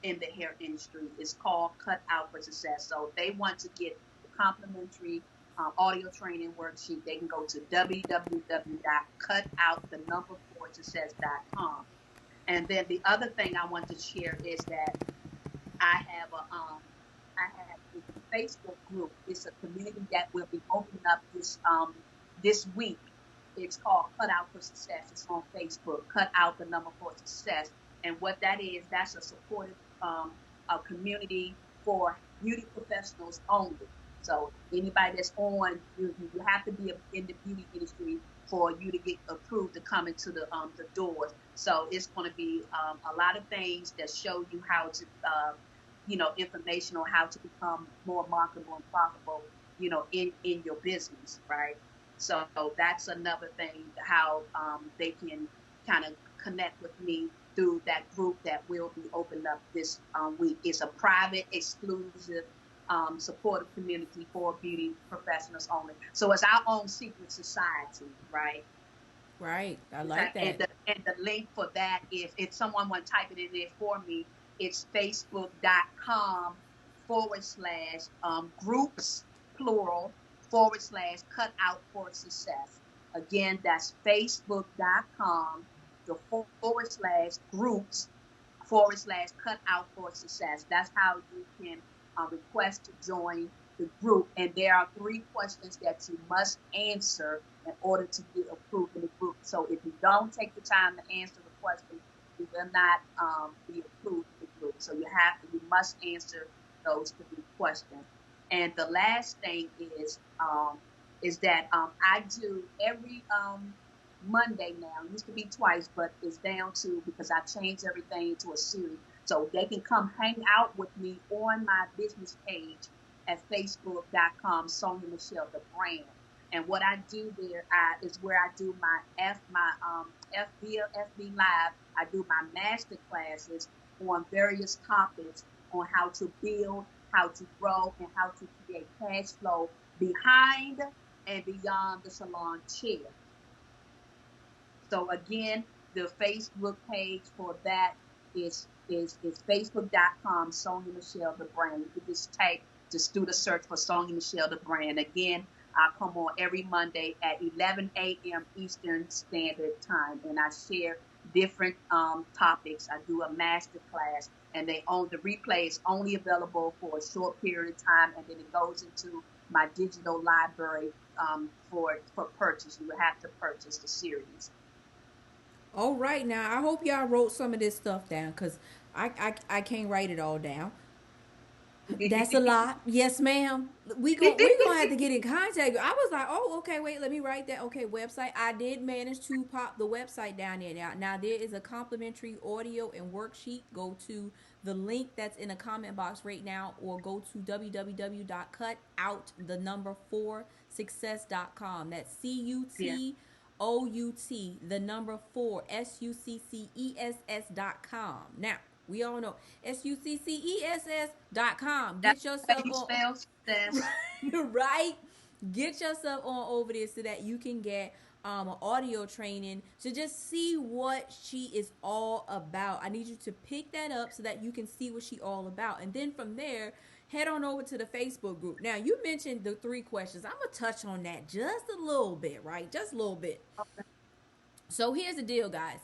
S2: in the hair industry. It's called Cut Out for Success. So if they want to get the complimentary audio training worksheet, they can go to www.cutout4success.com. And then the other thing I want to share is that I have a Facebook group. It's a community that will be opening up this week. It's called Cut Out for Success. It's on Facebook. Cut Out the number for success. And what that is, that's a supportive a community for beauty professionals only. So anybody that's on, you have to be in the beauty industry for you to get approved to come into the doors. So it's going to be a lot of things that show you how to, information on how to become more marketable and profitable, in your business, right? So that's another thing, how they can kind of connect with me through that group that will be opened up this week. It's a private, exclusive, supportive community for beauty professionals only. So it's our own secret society, right?
S1: Right. I like that.
S2: And the link for that is, if someone want to type it in there for me, it's facebook.com/groups, plural, /cut out for success. Again, that's facebook.com, the /groups, /cut out for success. That's how you can request to join the group. And there are 3 questions that you must answer in order to get approved in the group. So if you don't take the time to answer the question, you will not be approved in the group. So you must answer those 3 questions. And the last thing is that I do every Monday now. It used to be twice, but it's down to, because I changed everything into a series. So they can come hang out with me on my business page at facebook.com, SonyaMichelle, the brand. And what I do there is where I do my FB Live. I do my master classes on various topics on how to build, how to grow, and how to create cash flow behind and beyond the salon chair. So again, the Facebook page for that is facebook.com SonyaMichelle the brand. You can just do the search for SonyaMichelle the brand. Again, I come on every Monday at 11 a.m. Eastern Standard Time, and I share different topics. I do a master class, and the replay is only available for a short period of time, and then it goes into my digital library for purchase. You would have to purchase the series.
S1: All right, now I hope y'all wrote some of this stuff down, because I can't write it all down. That's a lot. Yes, ma'am. We gonna have to get in contact. I was like, oh, okay, wait, let me write that. Okay, website. I did manage to pop the website down there. Now there is a complimentary audio and worksheet. Go to the link that's in the comment box right now, or go to www.cutout4success.com. That's CUTOUT 4 SUCCESS.com. Now, we all know SUCCESS.com. Get yourself on, right? Get yourself on over there so that you can get an audio training to just see what she is all about. I need you to pick that up so that you can see what she all about. And then from there, head on over to the Facebook group. Now, you mentioned the 3 questions. I'm going to touch on that just a little bit, right? Just a little bit.
S2: Okay.
S1: So here's the deal, guys.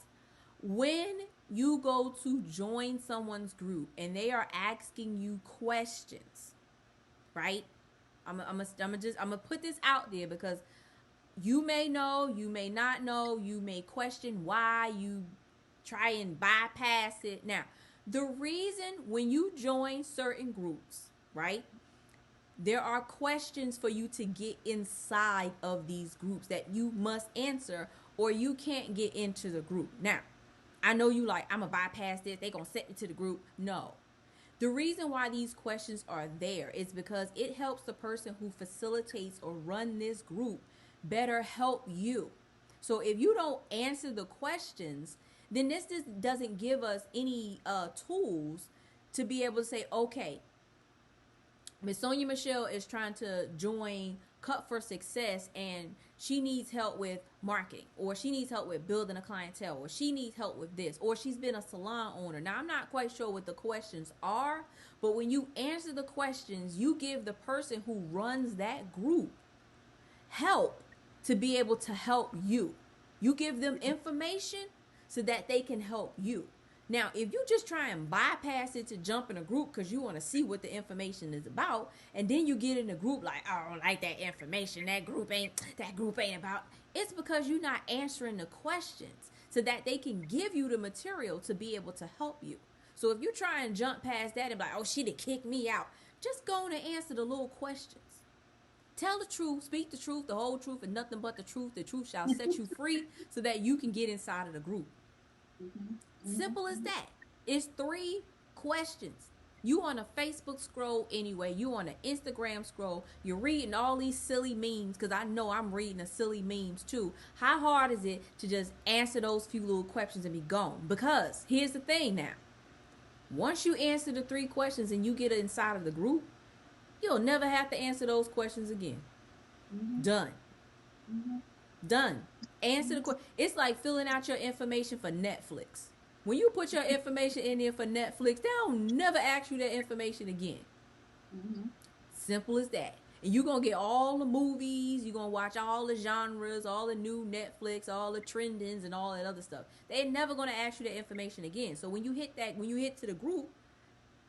S1: When you go to join someone's group and they are asking you questions, right? I'm gonna put this out there, because you may know, you may not know, you may question why you try and bypass it. Now, the reason when you join certain groups, right, there are questions for you to get inside of these groups that you must answer, or you can't get into the group. Now, I know you like, I'm going to bypass this, they going to set me to the group. No. The reason why these questions are there is because it helps the person who facilitates or run this group better help you. So if you don't answer the questions, then this just doesn't give us any tools to be able to say, okay, Miss SonyaMichelle is trying to join Cut for Success, and she needs help with marketing, or she needs help with building a clientele, or she needs help with this, or she's been a salon owner. Now, I'm not quite sure what the questions are, but when you answer the questions, you give the person who runs that group help to be able to help you. You give them information so that they can help you. Now, if you just try and bypass it to jump in a group because you want to see what the information is about, and then you get in a group like, oh, I don't like that information, that group ain't about, it's because you're not answering the questions so that they can give you the material to be able to help you. So if you try and jump past that and be like, oh, she'd have kicked me out, just go on and answer the little questions. Tell the truth, speak the truth, the whole truth, and nothing but the truth. The truth shall set you free so that you can get inside of the group. Simple as that. It's 3 questions. You on a Facebook scroll anyway. You on an Instagram scroll. You're reading all these silly memes, because I know I'm reading the silly memes too. How hard is it to just answer those few little questions and be gone? Because here's the thing now. Once you answer the 3 questions and you get inside of the group, you'll never have to answer those questions again. Done. Done. Answer the question. It's like filling out your information for Netflix. When you put your information in there for Netflix, they don't never ask you that information again. Simple as that. And you're going to get all the movies. You're going to watch all the genres, all the new Netflix, all the trendings, and all that other stuff. They're never going to ask you that information again. So when you hit to the group,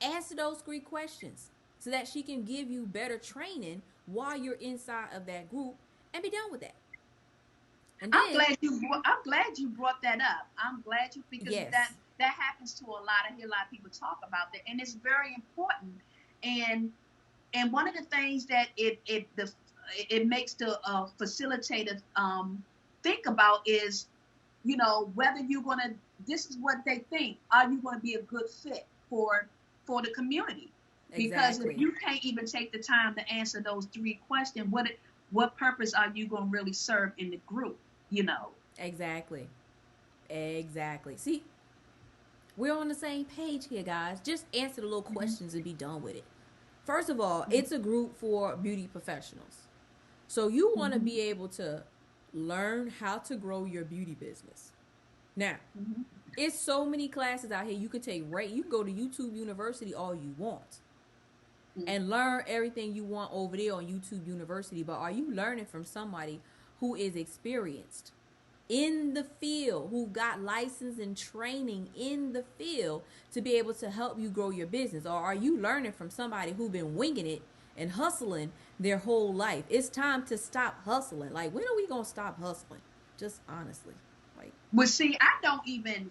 S1: answer those 3 questions so that she can give you better training while you're inside of that group, and be done with that. And then,
S2: I'm glad you brought that up. I'm glad you, because that happens to a lot. I hear a lot of people talk about that, and it's very important. And one of the things that it makes the facilitator think about is, you know, whether you're gonna. This is what they think. Are you going to be a good fit for the community? Because if you can't even take the time to answer those 3 questions, what purpose are you going to really serve in the group, you know?
S1: Exactly. Exactly. See, we're on the same page here, guys. Just answer the little
S2: Mm-hmm.
S1: questions and be done with it. First of all,
S2: Mm-hmm.
S1: it's a group for beauty professionals. So you want to
S2: Mm-hmm.
S1: be able to learn how to grow your beauty business. Now,
S2: Mm-hmm.
S1: it's so many classes out here you can take, right? You can go to YouTube University all you want and learn everything you want over there on YouTube University, but are you learning from somebody who is experienced in the field, who got license and training in the field to be able to help you grow your business? Or are you learning from somebody who been winging it and hustling their whole life? It's time to stop hustling. Like, when are we going to stop hustling? Just honestly. Like,
S2: Well, see, I don't even,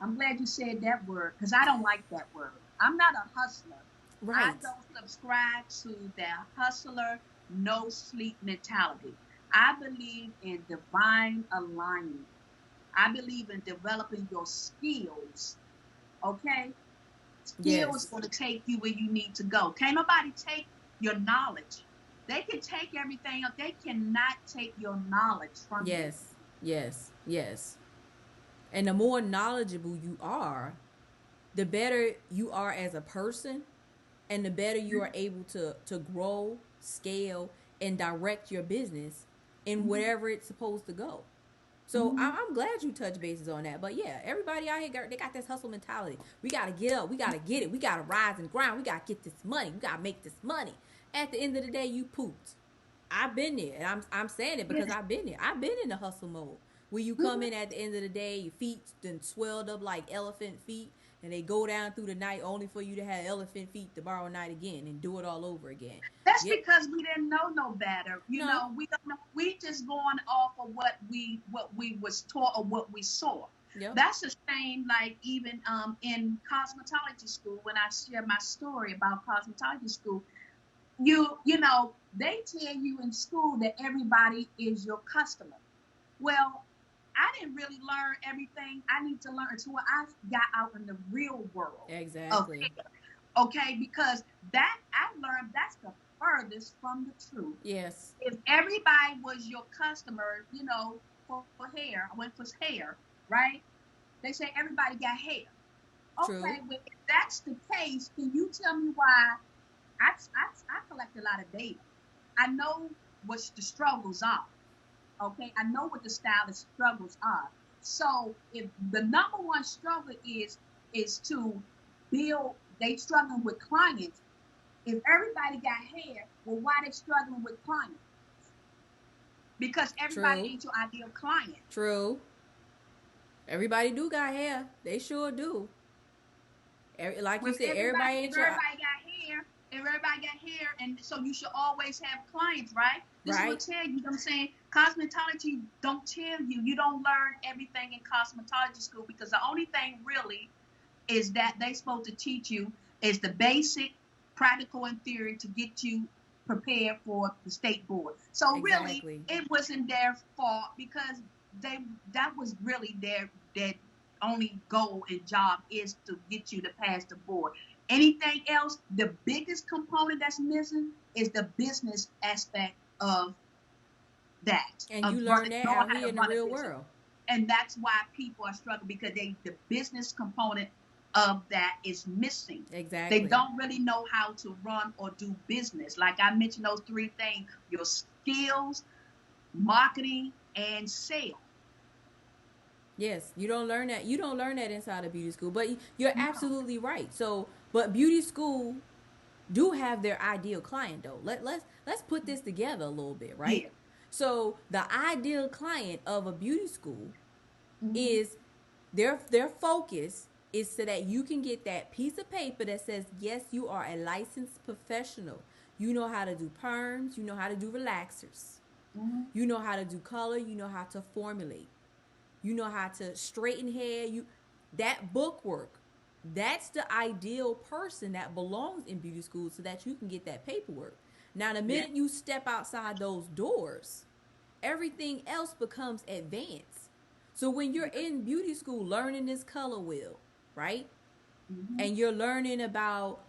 S2: I'm glad you said that word because I don't like that word. I'm not a hustler. I
S1: right.
S2: don't subscribe to that hustler, no sleep mentality. I believe in divine alignment. I believe in developing your skills. Okay? Skills
S1: Yes.
S2: going to take you where you need to go. Can't nobody take your knowledge. They can take everything else. They cannot take your knowledge from you.
S1: Yes. Yes. Yes. And the more knowledgeable you are, the better you are as a person, and the better you are able to grow, scale, and direct your business in
S2: Mm-hmm.
S1: wherever it's supposed to go. So
S2: Mm-hmm.
S1: I'm glad you touched bases on that. But yeah, everybody out here they got this hustle mentality. We gotta get up, we gotta get it, we gotta rise and grind, we gotta get this money, we gotta make this money. At the end of the day, you pooped. I've been there, and I'm saying it because
S2: Yeah.
S1: I've been there. I've been in the hustle mode where you come
S2: Mm-hmm.
S1: in at the end of the day, your feet then swelled up like elephant feet, and they go down through the night only for you to have elephant feet the borrow night again and do it all over again.
S2: That's
S1: Yep.
S2: because we didn't know no better. You
S1: No.
S2: know, we don't know. We just going off of what we was taught or what we saw.
S1: Yep.
S2: That's the same like even in cosmetology school when I share my story about cosmetology school. You know they tell you in school that everybody is your customer. Well, I didn't really learn everything I need to learn until I got out in the real world of
S1: Exactly.
S2: hair. Okay, because that I learned that's the furthest from the truth.
S1: Yes.
S2: If everybody was your customer, for hair, I went for hair, right? They say everybody got hair.
S1: True.
S2: Okay, well, if that's the case, can you tell me why? I collect a lot of data. I know what the struggles are. Okay, I know what the stylist struggles are. So if the number one struggle is to build, they struggling with clients. If everybody got hair, well, why they struggling with clients? Because everybody
S1: True.
S2: ain't your ideal client.
S1: True. Everybody do got hair. They sure do. Like you
S2: If
S1: said,
S2: everybody
S1: everybody
S2: if
S1: ain't your
S2: everybody got hair, if everybody got hair, and so you should always have clients, right? This is
S1: right.
S2: what tell you. You know what I'm saying? Cosmetology don't tell you. You don't learn everything in cosmetology school because the only thing really is that they supposed to teach you is the basic, practical, and theory to get you prepared for the state board. So really,
S1: Exactly.
S2: it wasn't their fault because they that was really their only goal and job is to get you to pass the board. Anything else, the biggest component that's missing is the business aspect of that,
S1: And
S2: of
S1: you learn
S2: running,
S1: that
S2: knowing
S1: out
S2: how
S1: here
S2: to
S1: in the
S2: run a
S1: real
S2: business.
S1: world.
S2: And that's why people are struggling because the business component of that is missing. They
S1: Exactly.
S2: don't really know how to run or do business. Like I mentioned, those three things: your skills, marketing, and sales.
S1: Yes, you don't learn that. You don't learn that inside of beauty school. But you're
S2: No.
S1: absolutely right. So, but beauty school do have their ideal client though. Let's put this together a little bit, right?
S2: Yeah.
S1: So, the ideal client of a beauty school
S2: Mm-hmm.
S1: is their focus is so that you can get that piece of paper that says yes, you are a licensed professional. You know how to do perms, you know how to do relaxers.
S2: Mm-hmm.
S1: You know how to do color, you know how to formulate. You know how to straighten hair, you that book work. That's the ideal person that belongs in beauty school so that you can get that paperwork. Now the
S2: Yeah.
S1: minute you step outside those doors, everything else becomes advanced. So when you're
S2: Yeah.
S1: in beauty school learning this color wheel, right?
S2: Mm-hmm.
S1: And you're learning about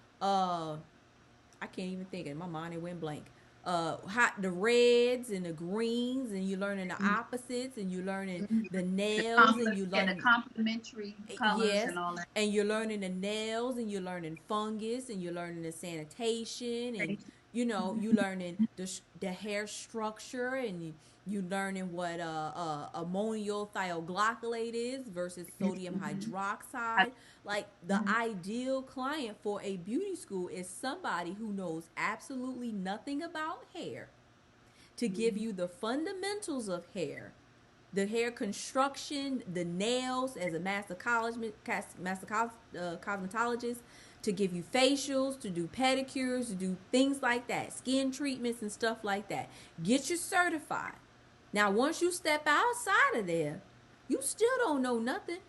S1: I can't even think of it. My mind it went blank. the reds and the greens, and you're learning the opposites, and you're learning
S2: Mhm.
S1: the
S2: The
S1: nails, and
S2: complex,
S1: you're
S2: yeah, the
S1: learning,
S2: complementary colors
S1: yes,
S2: and all that.
S1: and you're learning the nails, and you're learning fungus, and you're learning the sanitation, and you learning the hair structure, and you learning what ammonial thioglycolate is versus sodium
S2: Mm-hmm.
S1: hydroxide. Like, the ideal client for a beauty school is somebody who knows absolutely nothing about hair, to give
S2: Mm-hmm.
S1: you the fundamentals of hair, the hair construction, the nails as a cosmetologist, to give you facials, to do pedicures, to do things like that, skin treatments and stuff like that. Get you certified. Now, once you step outside of there, you still don't know nothing.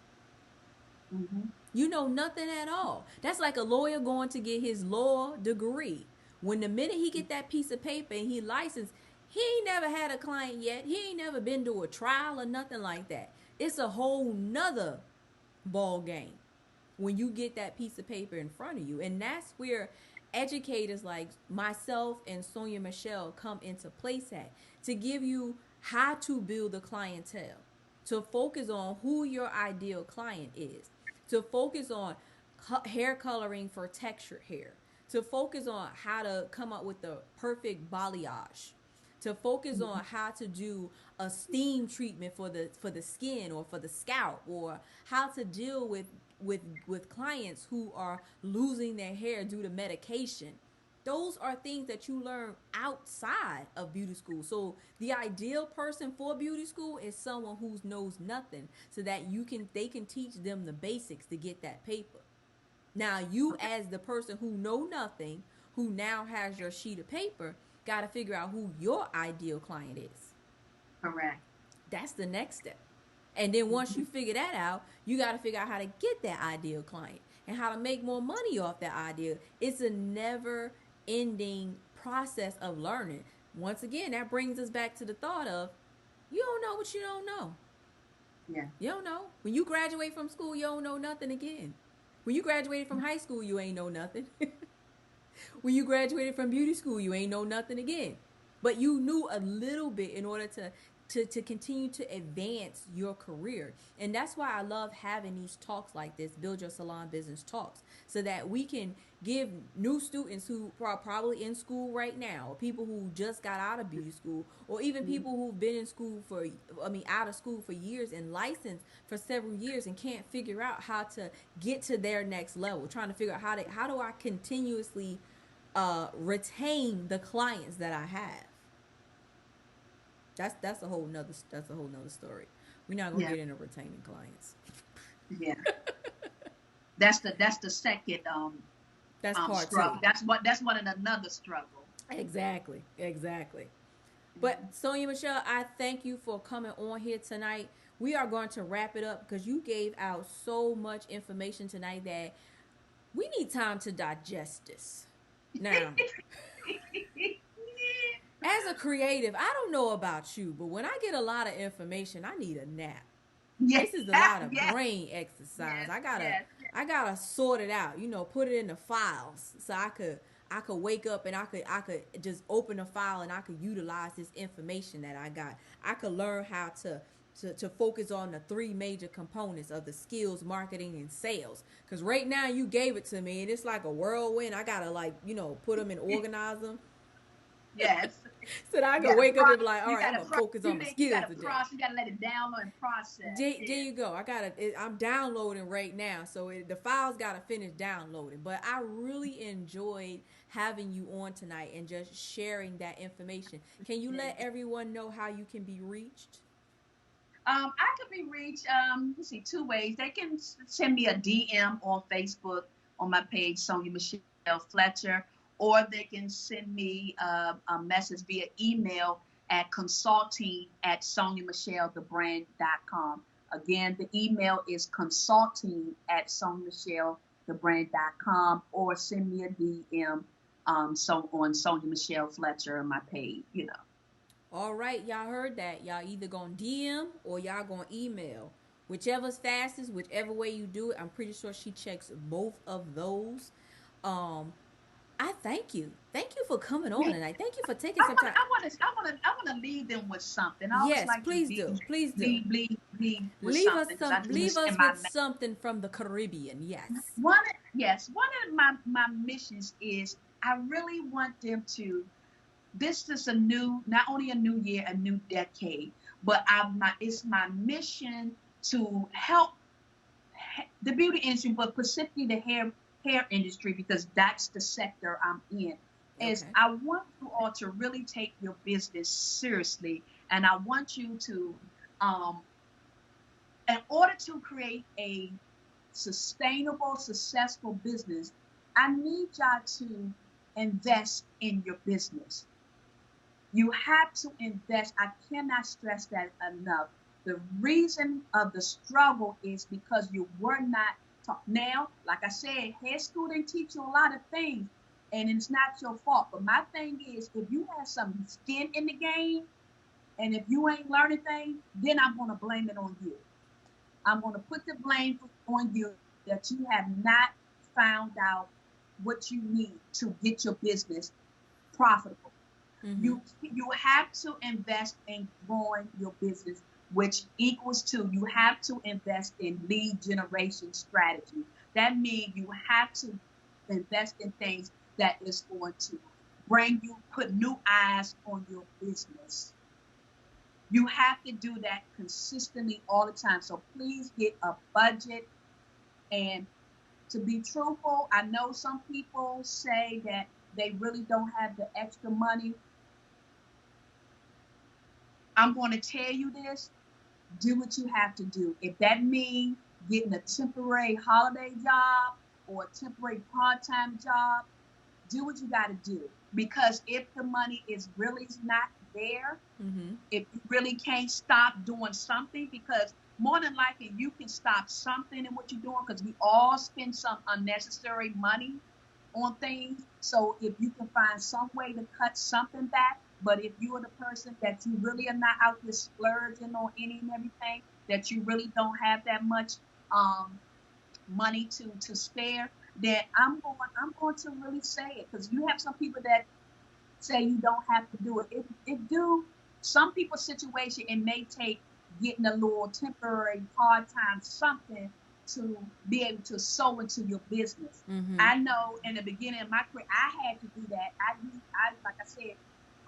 S2: Mm-hmm.
S1: You know nothing at all. That's like a lawyer going to get his law degree. When the minute he get that piece of paper and he licensed, he ain't never had a client yet. He ain't never been to a trial or nothing like that. It's a whole nother ball game when you get that piece of paper in front of you. And that's where educators like myself and SonyaMichelle come into place at, to give you how to build a clientele, to focus on who your ideal client is, to focus on hair coloring for textured hair, to focus on how to come up with the perfect balayage, to focus on how to do a steam treatment for the skin or for the scalp, or how to deal with clients who are losing their hair due to medication. Those are things that you learn outside of beauty school. So the ideal person for beauty school is someone who knows nothing, so that they can teach them the basics to get that paper. Now, you as the person who know nothing, who now has your sheet of paper, got to figure out who your ideal client is.
S2: Correct.
S1: That's the next step. And then once
S2: Mm-hmm.
S1: you figure that out, you got to figure out how to get that ideal client and how to make more money off that idea. It's a never ending process of learning. Once again, that brings us back to the thought of, you don't know what you don't know.
S2: Yeah.
S1: You don't know. When you graduate from school, you don't know nothing again. When you graduated from high school, you ain't know nothing. When you graduated from beauty school, you ain't know nothing again. But you knew a little bit in order to continue to advance your career. And that's why I love having these talks like this, Build Your Salon Business Talks, so that we can give new students who are probably in school right now, or people who just got out of beauty school, or even
S2: Mm-hmm.
S1: people who've been in school out of school for years and licensed for several years and can't figure out how to get to their next level, trying to figure out how do I continuously retain the clients that I have. That's a whole nother story. We're not gonna
S2: Yeah.
S1: get into retaining clients.
S2: Yeah. That's the second
S1: That's part two.
S2: struggle. That's one of another struggle.
S1: Exactly, exactly. But
S2: Mm-hmm.
S1: SonyaMichelle, I thank you for coming on here tonight. We are going to wrap it up because you gave out so much information tonight that we need time to digest this. Now, as a creative, I don't know about you, but when I get a lot of information, I need a nap.
S2: Yeah.
S1: This is a lot of
S2: Yes.
S1: brain exercise.
S2: Yes. Yes.
S1: I gotta sort it out, put it in the files so I could wake up and I could just open a file and I could utilize this information that I got. I could learn how to focus on the three major components of the skills, marketing, and sales. Because right now you gave it to me and it's like a whirlwind. I gotta put them and organize them
S2: Yes.
S1: so that I
S2: You
S1: can
S2: gotta
S1: wake up and be like, all
S2: you
S1: right, I'm
S2: gotta
S1: gonna focus on my
S2: you
S1: skills
S2: gotta
S1: today.
S2: you gotta let it download and process.
S1: There
S2: Yeah.
S1: you go. I'm downloading right now, so the files gotta finish downloading. But I really enjoyed having you on tonight and just sharing that information. Can you
S2: Yeah.
S1: let everyone know how you can be reached?
S2: I could be reached, let's see, two ways. They can send me a DM on Facebook on my page, SonyaMichelle Fletcher, or they can send me a message via email at consulting@SonyaMichelleTheBrand.com. Again, the email is consulting@SonyaMichelleTheBrand.com, or send me a DM on SonyaMichelle Fletcher on my page.
S1: All right, y'all heard that. Y'all either gonna DM or y'all gonna email. Whichever's fastest, whichever way you do it. I'm pretty sure she checks both of those. Um, I thank you. Thank you for coming on
S2: Yeah,
S1: tonight. Thank you for taking
S2: I
S1: some
S2: want
S1: time.
S2: to, I want to, I want to, I want to leave them with something. I always
S1: Yes,
S2: like to
S1: please do. Please do.
S2: leave with something because I do
S1: Leave
S2: this in
S1: us
S2: my
S1: with something from the Caribbean. Yes.
S2: one of my missions is I really want them to. This is a new, not only a new year, a new decade, but it's my mission to help the beauty industry, but specifically the hair industry, because that's the sector I'm in. Is
S1: Okay.
S2: I want you all to really take your business seriously, and I want you to, um, in order to create a sustainable, successful business, I need y'all to invest in your business. You have to invest. I cannot stress that enough. The reason of the struggle is because you were not taught. Now, like I said, head school didn't teach you a lot of things, and it's not your fault. But my thing is, if you have some skin in the game, and if you ain't learning things, then I'm going to blame it on you. I'm going to put the blame on you that you have not found out what you need to get your business profitable.
S1: Mm-hmm.
S2: You have to invest in growing your business, which equals to you have to invest in lead generation strategy. That means you have to invest in things that is going to put new eyes on your business. You have to do that consistently all the time. So please get a budget. And to be truthful, I know some people say that they really don't have the extra money. I'm going to tell you this: do what you have to do. If that means getting a temporary holiday job or a temporary part-time job, do what you got to do. Because if the money is really not there,
S1: Mm-hmm.
S2: if you really can't stop doing something, because more than likely you can stop something in what you're doing, because we all spend some unnecessary money on things. So if you can find some way to cut something back, but if you are the person that you really are not out there splurging on any and everything, that you really don't have that much um, money to spare, then I'm going to really say it, because you have some people that say you don't have to do it. It do some people's situation, it may take getting a little temporary part-time something to be able to sow into your business.
S1: Mm-hmm.
S2: I know in the beginning of my career, I had to do that. I like I said,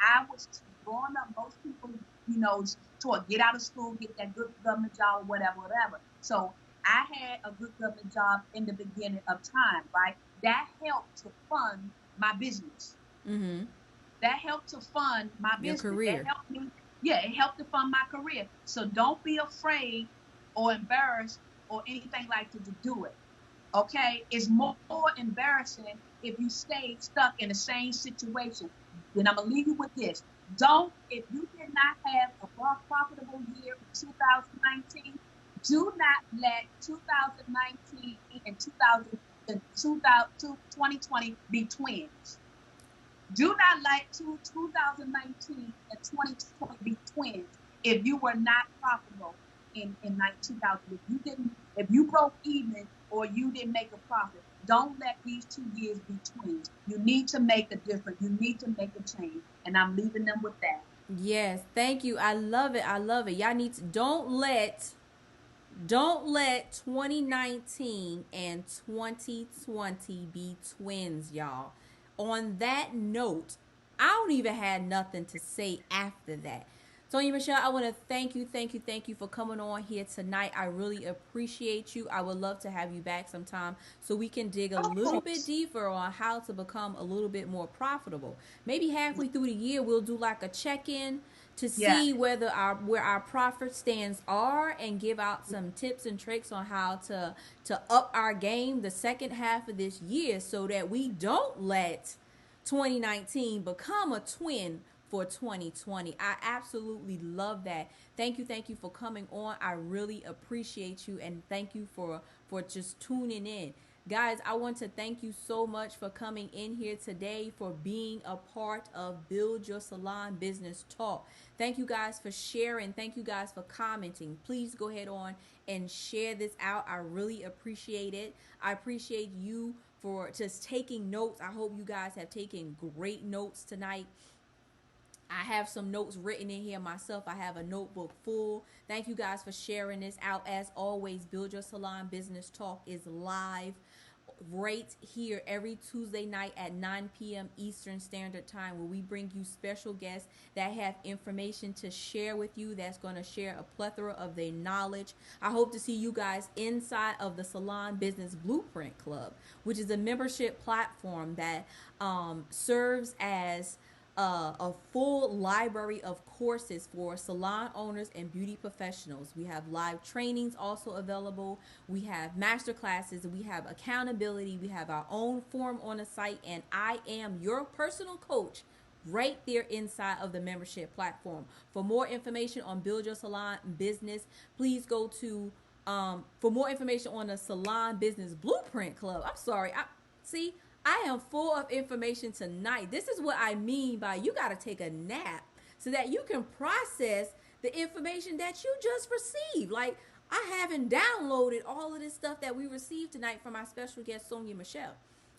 S2: I was growing up. Most people, taught get out of school, get that good government job, or whatever. So I had a good government job in the beginning of time, right? That helped to fund my business.
S1: Mm-hmm.
S2: That helped to fund my
S1: Your
S2: business. That
S1: career.
S2: helped me. Yeah, it helped to fund my career. So don't be afraid or embarrassed or anything like that to do it. Okay, it's more embarrassing if you stay stuck in the same situation. Then I'm gonna leave you with this. Don't, if you did not have a more profitable year in 2019, do not let 2019 and 2020 be twins. Do not let 2019 and 2020 be twins if you were not profitable in 2000. If you broke even or you didn't make a profit, don't let these 2 years be twins. You need to make a difference. You need to make a change. And I'm leaving them with that.
S1: Yes. Thank you. I love it. I love it. Y'all need to don't let 2019 and 2020 be twins, y'all. On that note, I don't even have nothing to say after that. SonyaMichelle, I want to thank you for coming on here tonight. I really appreciate you. I would love to have you back sometime so we can dig a
S2: Of
S1: little bit
S2: course.
S1: deeper on how to become a little bit more profitable. Maybe halfway through the year, we'll do like a check-in to
S2: Yeah.
S1: see where our profit stands are and give out some tips and tricks on how to up our game the second half of this year so that we don't let 2019 become a twin for 2020. I absolutely love that. Thank you for coming on. I really appreciate you and thank you for just tuning in. Guys, I want to thank you so much for coming in here today, for being a part of Build Your Salon Business Talk. Thank you guys for sharing. Thank you guys for commenting. Please go ahead on and share this out. I really appreciate it. I appreciate you for just taking notes. I hope you guys have taken great notes tonight. I have some notes written in here myself. I have a notebook full. Thank you guys for sharing this out. As always, Build Your Salon Business Talk is live right here every Tuesday night at 9 p.m. Eastern Standard Time, where we bring you special guests that have information to share with you, that's going to share a plethora of their knowledge. I hope to see you guys inside of the Salon Business Blueprint Club, which is a membership platform that serves as a full library of courses for salon owners and beauty professionals. We have live trainings also available. We have masterclasses. We have accountability. We have our own form on the site. And I am your personal coach right there inside of the membership platform. For more information on Build Your Salon Business, please go to, for more information on the Salon Business Blueprint Club. I'm sorry. I am full of information tonight. This is what I mean by you got to take a nap so that you can process the information that you just received. Like, I haven't downloaded all of this stuff that we received tonight from our special guest, SonyaMichelle.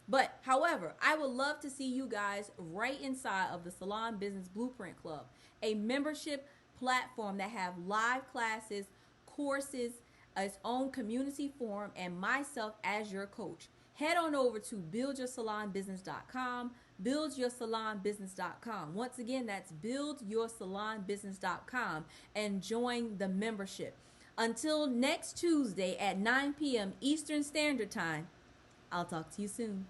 S1: But, however, I would love to see you guys right inside of the Salon Business Blueprint Club, a membership platform that have live classes, courses, its own community forum, and myself as your coach. Head on over to buildyoursalonbusiness.com, buildyoursalonbusiness.com. Once again, that's buildyoursalonbusiness.com, and join the membership. Until next Tuesday at 9 p.m. Eastern Standard Time, I'll talk to you soon.